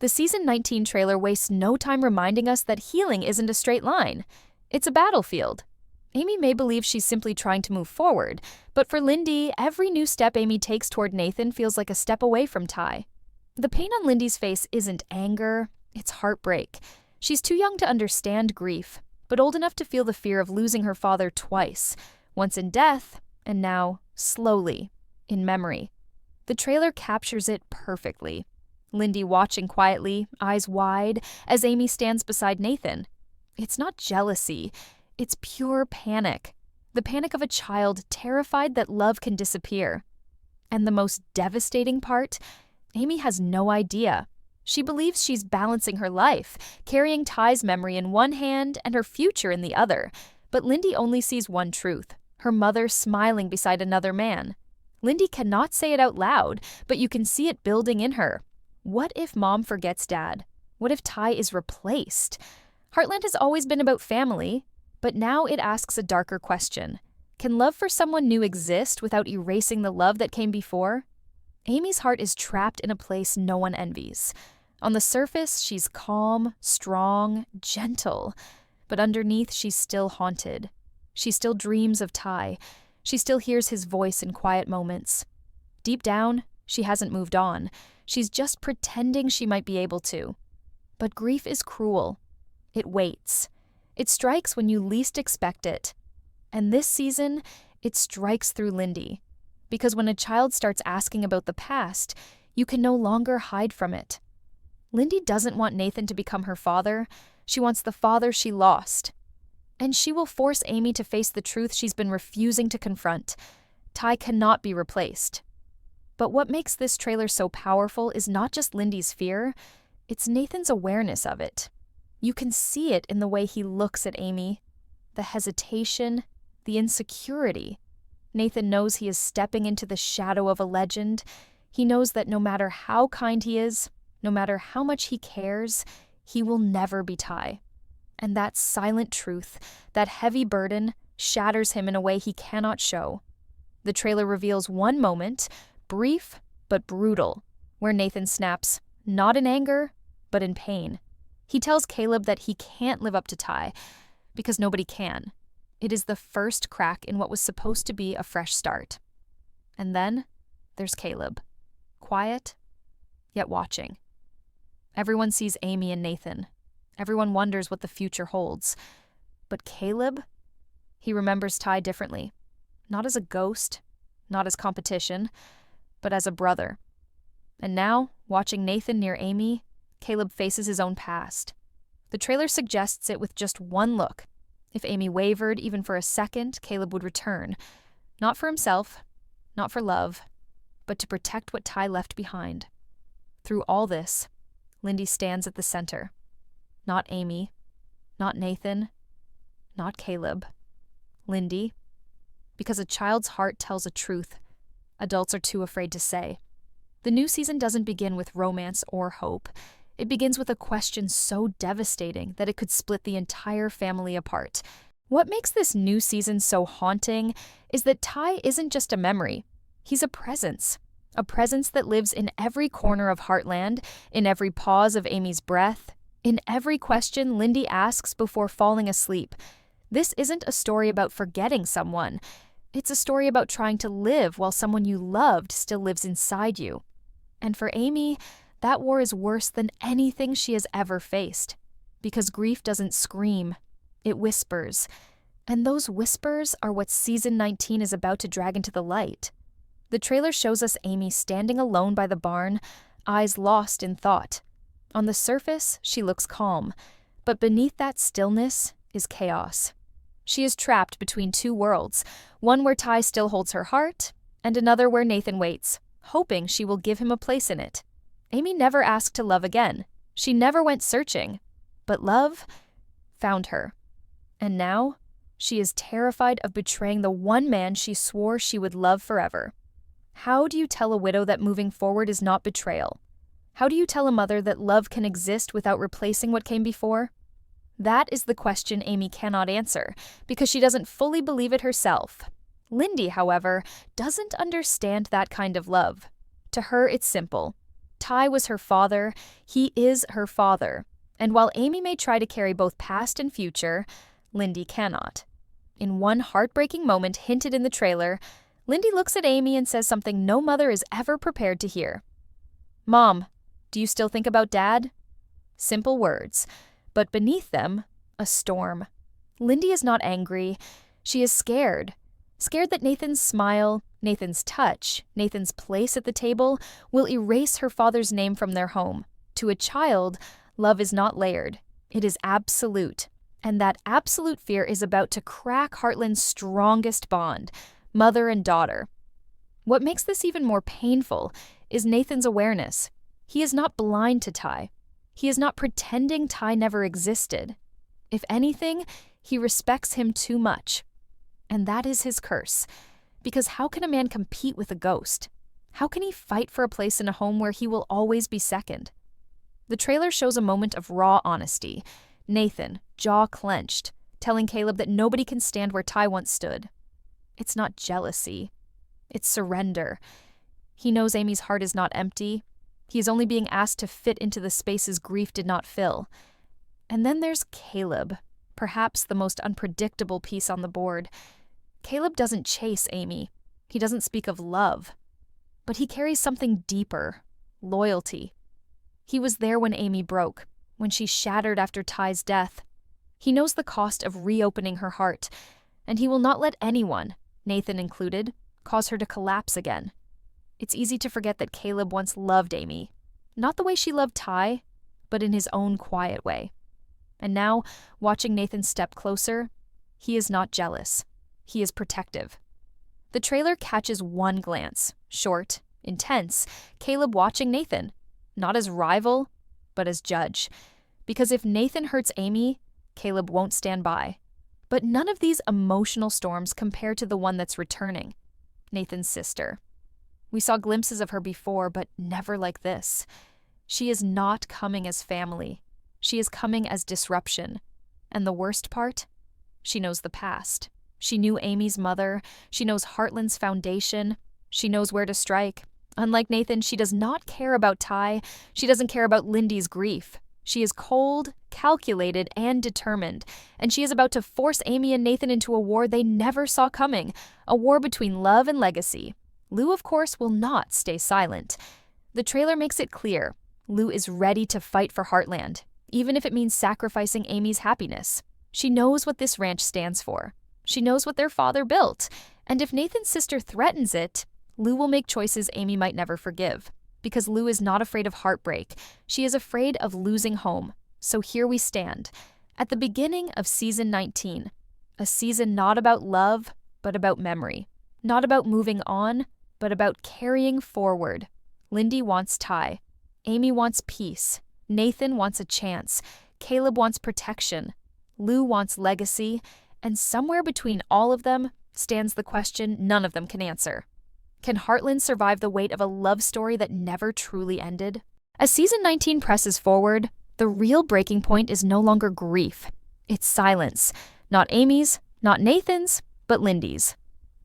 The Season 19 trailer wastes no time reminding us that healing isn't a straight line. It's a battlefield. Amy may believe she's simply trying to move forward, but for Lindy, every new step Amy takes toward Nathan feels like a step away from Ty. The pain on Lindy's face isn't anger, it's heartbreak. She's too young to understand grief, but old enough to feel the fear of losing her father twice, once in death, and now, slowly, in memory. The trailer captures it perfectly. Lindy watching quietly, eyes wide, as Amy stands beside Nathan. It's not jealousy, it's pure panic. The panic of a child terrified that love can disappear. And the most devastating part? Amy has no idea. She believes she's balancing her life, carrying Ty's memory in one hand and her future in the other. But Lindy only sees one truth, her mother smiling beside another man. Lindy cannot say it out loud, but you can see it building in her. What if Mom forgets Dad? What if Ty is replaced? Heartland has always been about family, but now it asks a darker question. Can love for someone new exist without erasing the love that came before? Amy's heart is trapped in a place no one envies. On the surface, she's calm, strong, gentle, but underneath, she's still haunted. She still dreams of Ty. She still hears his voice in quiet moments. Deep down, she hasn't moved on. She's just pretending she might be able to. But grief is cruel. It waits. It strikes when you least expect it. And this season, it strikes through Lindy. Because when a child starts asking about the past, you can no longer hide from it. Lindy doesn't want Nathan to become her father. She wants the father she lost. And she will force Amy to face the truth she's been refusing to confront. Ty cannot be replaced. But what makes this trailer so powerful is not just Lindy's fear, it's Nathan's awareness of it. You can see it in the way he looks at Amy. The hesitation, the insecurity. Nathan knows he is stepping into the shadow of a legend. He knows that no matter how kind he is, no matter how much he cares, he will never be Ty. And that silent truth, that heavy burden, shatters him in a way he cannot show. The trailer reveals one moment, brief but brutal, where Nathan snaps, not in anger, but in pain. He tells Caleb that he can't live up to Ty, because nobody can. It is the first crack in what was supposed to be a fresh start. And then there's Caleb, quiet, yet watching. Everyone sees Amy and Nathan. Everyone wonders what the future holds. But Caleb, he remembers Ty differently. Not as a ghost, not as competition, but as a brother. And now, watching Nathan near Amy, Caleb faces his own past. The trailer suggests it with just one look. If Amy wavered even for a second, Caleb would return. Not for himself, not for love, but to protect what Ty left behind. Through all this, Lindy stands at the center. Not Amy, not Nathan, not Caleb. Lindy, because a child's heart tells a truth adults are too afraid to say. The new season doesn't begin with romance or hope. It begins with a question so devastating that it could split the entire family apart. What makes this new season so haunting is that Ty isn't just a memory. He's a presence that lives in every corner of Heartland, in every pause of Amy's breath, in every question Lindy asks before falling asleep. This isn't a story about forgetting someone. It's a story about trying to live while someone you loved still lives inside you. And for Amy, that war is worse than anything she has ever faced. Because grief doesn't scream, it whispers. And those whispers are what Season 19 is about to drag into the light. The trailer shows us Amy standing alone by the barn, eyes lost in thought. On the surface, she looks calm, but beneath that stillness is chaos. She is trapped between two worlds, one where Ty still holds her heart, and another where Nathan waits, hoping she will give him a place in it. Amy never asked to love again. She never went searching. But love found her. And now, she is terrified of betraying the one man she swore she would love forever. How do you tell a widow that moving forward is not betrayal? How do you tell a mother that love can exist without replacing what came before? That is the question Amy cannot answer, because she doesn't fully believe it herself. Lindy, however, doesn't understand that kind of love. To her, it's simple. Ty was her father. He is her father. And while Amy may try to carry both past and future, Lindy cannot. In one heartbreaking moment hinted in the trailer, Lindy looks at Amy and says something no mother is ever prepared to hear. "Mom, do you still think about Dad?" Simple words, but beneath them, a storm. Lindy is not angry. She is scared. Scared that Nathan's smile, Nathan's touch, Nathan's place at the table will erase her father's name from their home. To a child, love is not layered. It is absolute. And that absolute fear is about to crack Heartland's strongest bond, mother and daughter. What makes this even more painful is Nathan's awareness. He is not blind to Ty. He is not pretending Ty never existed. If anything, he respects him too much. And that is his curse. Because how can a man compete with a ghost? How can he fight for a place in a home where he will always be second? The trailer shows a moment of raw honesty. Nathan, jaw clenched, telling Caleb that nobody can stand where Ty once stood. It's not jealousy. It's surrender. He knows Amy's heart is not empty. He is only being asked to fit into the spaces grief did not fill. And then there's Caleb, perhaps the most unpredictable piece on the board. Caleb doesn't chase Amy. He doesn't speak of love. But he carries something deeper, loyalty. He was there when Amy broke, when she shattered after Ty's death. He knows the cost of reopening her heart, and he will not let anyone, Nathan included, cause her to collapse again. It's easy to forget that Caleb once loved Amy, not the way she loved Ty, but in his own quiet way. And now, watching Nathan step closer, he is not jealous. He is protective. The trailer catches one glance, short, intense, Caleb watching Nathan, not as rival, but as judge. Because if Nathan hurts Amy, Caleb won't stand by. But none of these emotional storms compare to the one that's returning, Nathan's sister. We saw glimpses of her before, but never like this. She is not coming as family. She is coming as disruption. And the worst part? She knows the past. She knew Amy's mother. She knows Heartland's foundation. She knows where to strike. Unlike Nathan, she does not care about Ty. She doesn't care about Lindy's grief. She is cold, calculated, and determined. And she is about to force Amy and Nathan into a war they never saw coming. A war between love and legacy. Lou, of course, will not stay silent. The trailer makes it clear. Lou is ready to fight for Heartland, even if it means sacrificing Amy's happiness. She knows what this ranch stands for. She knows what their father built. And if Nathan's sister threatens it, Lou will make choices Amy might never forgive. Because Lou is not afraid of heartbreak. She is afraid of losing home. So here we stand, at the beginning of season 19. A season not about love, but about memory. Not about moving on, but about carrying forward. Lindy wants Ty. Amy wants peace. Nathan wants a chance. Caleb wants protection. Lou wants legacy. And somewhere between all of them stands the question none of them can answer. Can Heartland survive the weight of a love story that never truly ended? As season 19 presses forward, the real breaking point is no longer grief. It's silence. Not Amy's, not Nathan's, but Lindy's.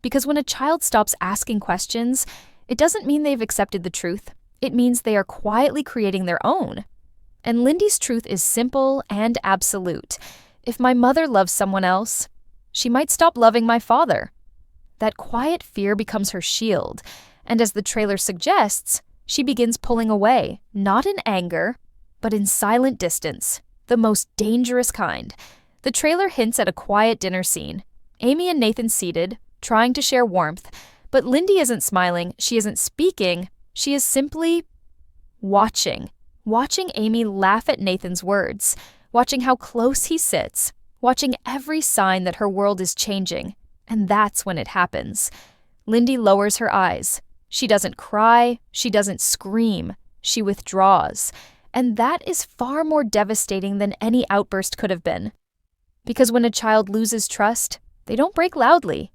Because when a child stops asking questions, it doesn't mean they've accepted the truth. It means they are quietly creating their own. And Lindy's truth is simple and absolute. If my mother loves someone else, she might stop loving my father. That quiet fear becomes her shield, and as the trailer suggests, she begins pulling away, not in anger, but in silent distance, the most dangerous kind. The trailer hints at a quiet dinner scene. Amy and Nathan seated, trying to share warmth, but Lindy isn't smiling, she isn't speaking, she is simply watching. Watching Amy laugh at Nathan's words, watching how close he sits, watching every sign that her world is changing. And that's when it happens. Lindy lowers her eyes. She doesn't cry, she doesn't scream, she withdraws. And that is far more devastating than any outburst could have been. Because when a child loses trust, they don't break loudly.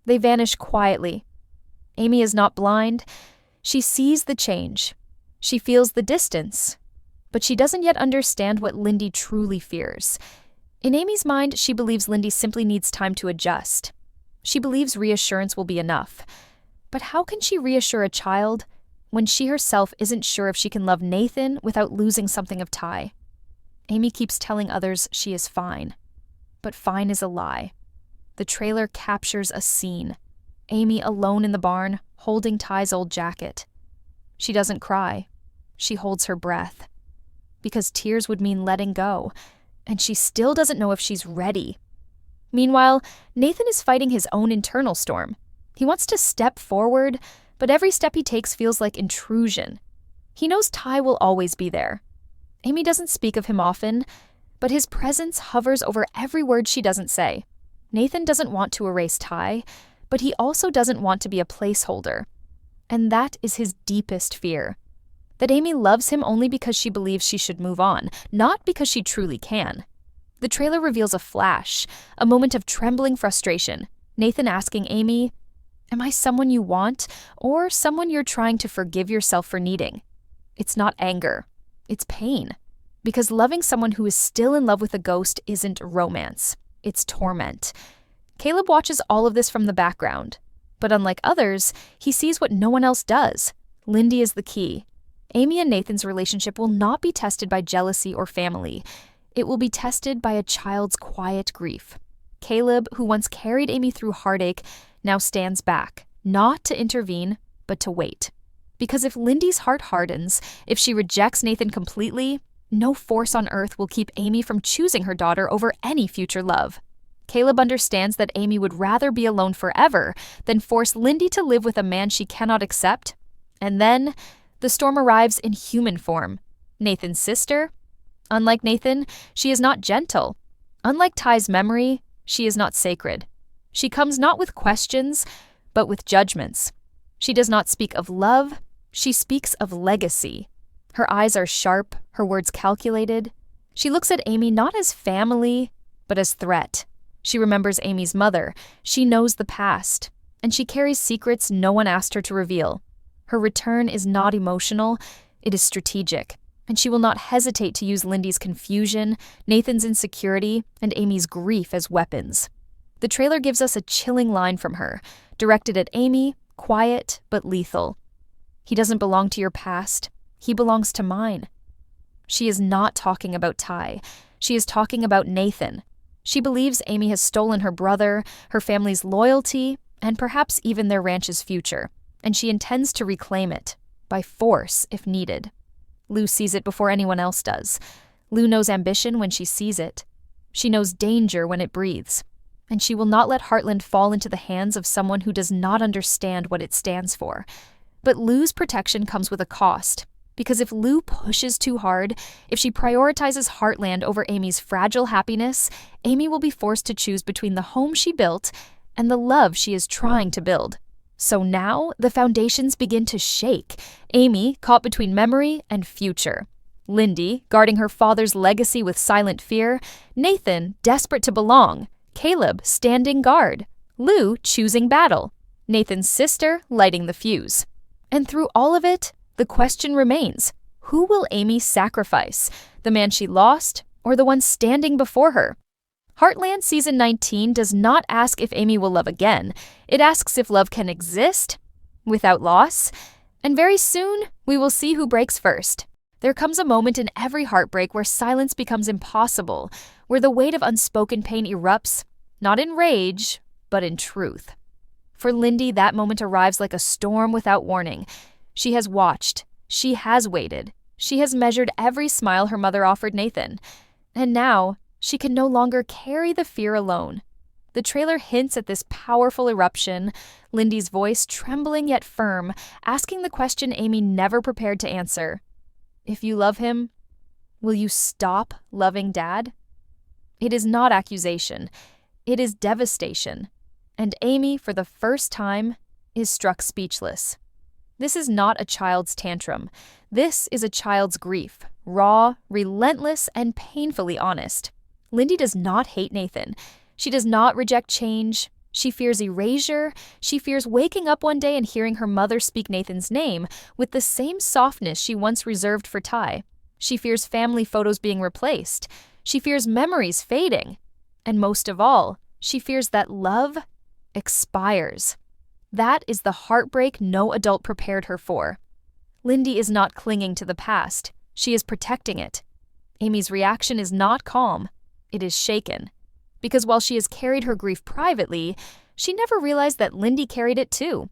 They vanish quietly. Amy is not blind. She sees the change. She feels the distance. But she doesn't yet understand what Lindy truly fears. In Amy's mind, she believes Lindy simply needs time to adjust. She believes reassurance will be enough. But how can she reassure a child when she herself isn't sure if she can love Nathan without losing something of Ty. Amy keeps telling others she is fine, but fine is a lie. The trailer captures a scene. Amy alone in the barn, holding Ty's old jacket. She doesn't cry. She holds her breath. Because tears would mean letting go, and she still doesn't know if she's ready. Meanwhile, Nathan is fighting his own internal storm. He wants to step forward, but every step he takes feels like intrusion. He knows Ty will always be there. Amy doesn't speak of him often, but his presence hovers over every word she doesn't say. Nathan doesn't want to erase Ty, but he also doesn't want to be a placeholder. And that is his deepest fear. That Amy loves him only because she believes she should move on, not because she truly can. The trailer reveals a flash, a moment of trembling frustration. Nathan asking Amy, "Am I someone you want, or someone you're trying to forgive yourself for needing?" It's not anger. It's pain. Because loving someone who is still in love with a ghost isn't romance. It's torment. Caleb watches all of this from the background. But unlike others, he sees what no one else does. Lindy is the key. Amy and Nathan's relationship will not be tested by jealousy or family. It will be tested by a child's quiet grief. Caleb, who once carried Amy through heartache, now stands back, not to intervene, but to wait. Because if Lindy's heart hardens, if she rejects Nathan completely, no force on earth will keep Amy from choosing her daughter over any future love. Caleb understands that Amy would rather be alone forever than force Lindy to live with a man she cannot accept. And then, the storm arrives in human form. Nathan's sister? Unlike Nathan, she is not gentle. Unlike Ty's memory, she is not sacred. She comes not with questions, but with judgments. She does not speak of love, she speaks of legacy. Her eyes are sharp, her words calculated. She looks at Amy not as family, but as threat. She remembers Amy's mother. She knows the past. And she carries secrets no one asked her to reveal. Her return is not emotional, it is strategic. And she will not hesitate to use Lindy's confusion, Nathan's insecurity, and Amy's grief as weapons. The trailer gives us a chilling line from her, directed at Amy, quiet but lethal. "He doesn't belong to your past. He belongs to mine." She is not talking about Ty. She is talking about Nathan. She believes Amy has stolen her brother, her family's loyalty, and perhaps even their ranch's future, and she intends to reclaim it, by force if needed. Lou sees it before anyone else does. Lou knows ambition when she sees it. She knows danger when it breathes. And she will not let Heartland fall into the hands of someone who does not understand what it stands for. But Lou's protection comes with a cost. Because if Lou pushes too hard, if she prioritizes Heartland over Amy's fragile happiness, Amy will be forced to choose between the home she built and the love she is trying to build. So now, the foundations begin to shake. Amy, caught between memory and future. Lindy, guarding her father's legacy with silent fear. Nathan, desperate to belong. Caleb, standing guard. Lou, choosing battle. Nathan's sister, lighting the fuse. And through all of it, the question remains, who will Amy sacrifice? The man she lost, or the one standing before her? Heartland Season 19 does not ask if Amy will love again. It asks if love can exist without loss. And very soon, we will see who breaks first. There comes a moment in every heartbreak where silence becomes impossible, where the weight of unspoken pain erupts, not in rage, but in truth. For Lindy, that moment arrives like a storm without warning. She has watched. She has waited. She has measured every smile her mother offered Nathan. And now, she can no longer carry the fear alone. The trailer hints at this powerful eruption, Lindy's voice trembling yet firm, asking the question Amy never prepared to answer. If you love him, will you stop loving Dad? It is not accusation. It is devastation. And Amy, for the first time, is struck speechless. This is not a child's tantrum. This is a child's grief, raw, relentless, and painfully honest. Lindy does not hate Nathan. She does not reject change. She fears erasure. She fears waking up one day and hearing her mother speak Nathan's name with the same softness she once reserved for Ty. She fears family photos being replaced. She fears memories fading. And most of all, she fears that love expires. That is the heartbreak no adult prepared her for. Lindy is not clinging to the past. She is protecting it. Amy's reaction is not calm. It is shaken. Because while she has carried her grief privately, she never realized that Lindy carried it too.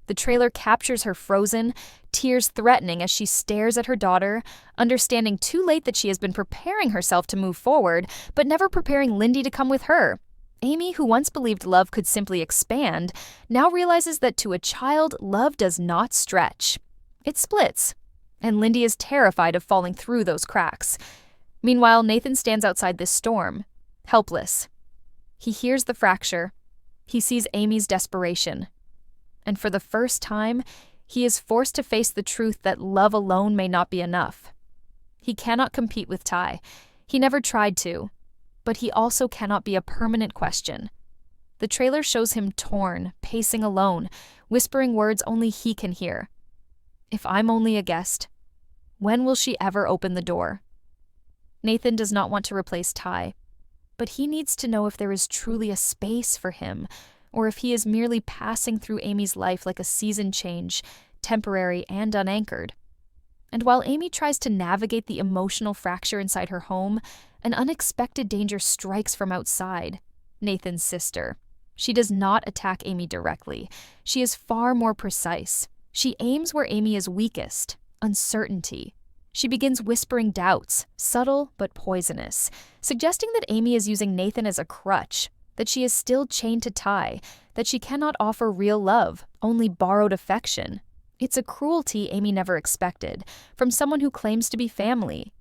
The trailer captures her frozen, tears threatening as she stares at her daughter, understanding too late that she has been preparing herself to move forward, but never preparing Lindy to come with her. Amy, who once believed love could simply expand, now realizes that to a child, love does not stretch. It splits. And Lindy is terrified of falling through those cracks. Meanwhile, Nathan stands outside this storm, helpless. He hears the fracture. He sees Amy's desperation. And for the first time, he is forced to face the truth that love alone may not be enough. He cannot compete with Ty. He never tried to. But he also cannot be a permanent question. The trailer shows him torn, pacing alone, whispering words only he can hear. If I'm only a guest, when will she ever open the door? Nathan does not want to replace Ty, but he needs to know if there is truly a space for him, or if he is merely passing through Amy's life like a season change, temporary and unanchored. And while Amy tries to navigate the emotional fracture inside her home, an unexpected danger strikes from outside, Nathan's sister. She does not attack Amy directly. She is far more precise. She aims where Amy is weakest, uncertainty. She begins whispering doubts, subtle but poisonous, suggesting that Amy is using Nathan as a crutch, that she is still chained to Ty, that she cannot offer real love, only borrowed affection. It's a cruelty Amy never expected, from someone who claims to be family.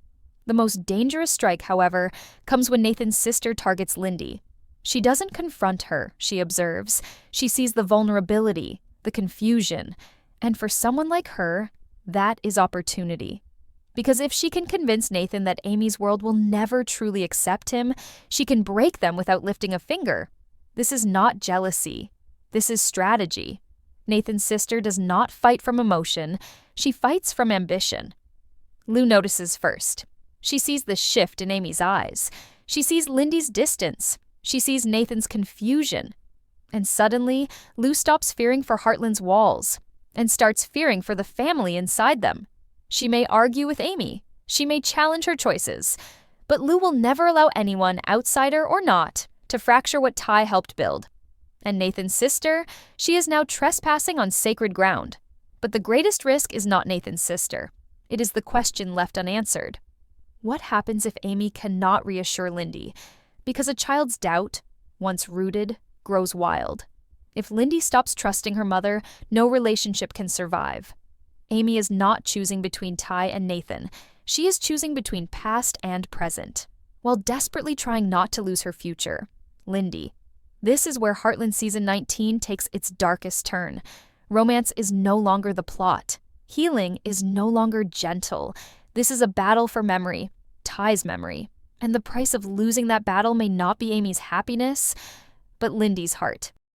The most dangerous strike, however, comes when Nathan's sister targets Lindy. She doesn't confront her, she observes. She sees the vulnerability, the confusion, and for someone like her, that is opportunity. Because if she can convince Nathan that Amy's world will never truly accept him, she can break them without lifting a finger. This is not jealousy. This is strategy. Nathan's sister does not fight from emotion. She fights from ambition. Lou notices first. She sees the shift in Amy's eyes. She sees Lindy's distance. She sees Nathan's confusion. And suddenly, Lou stops fearing for Heartland's walls and starts fearing for the family inside them. She may argue with Amy. She may challenge her choices. But Lou will never allow anyone, outsider or not, to fracture what Ty helped build. And Nathan's sister, she is now trespassing on sacred ground. But the greatest risk is not Nathan's sister. It is the question left unanswered. What happens if Amy cannot reassure Lindy? Because a child's doubt, once rooted, grows wild. If Lindy stops trusting her mother, no relationship can survive. Amy is not choosing between Ty and Nathan. She is choosing between past and present, while desperately trying not to lose her future, Lindy. This is where Heartland Season 19 takes its darkest turn. Romance is no longer the plot. Healing is no longer gentle. This is a battle for memory, Ty's memory. And the price of losing that battle may not be Amy's happiness, but Lindy's heart.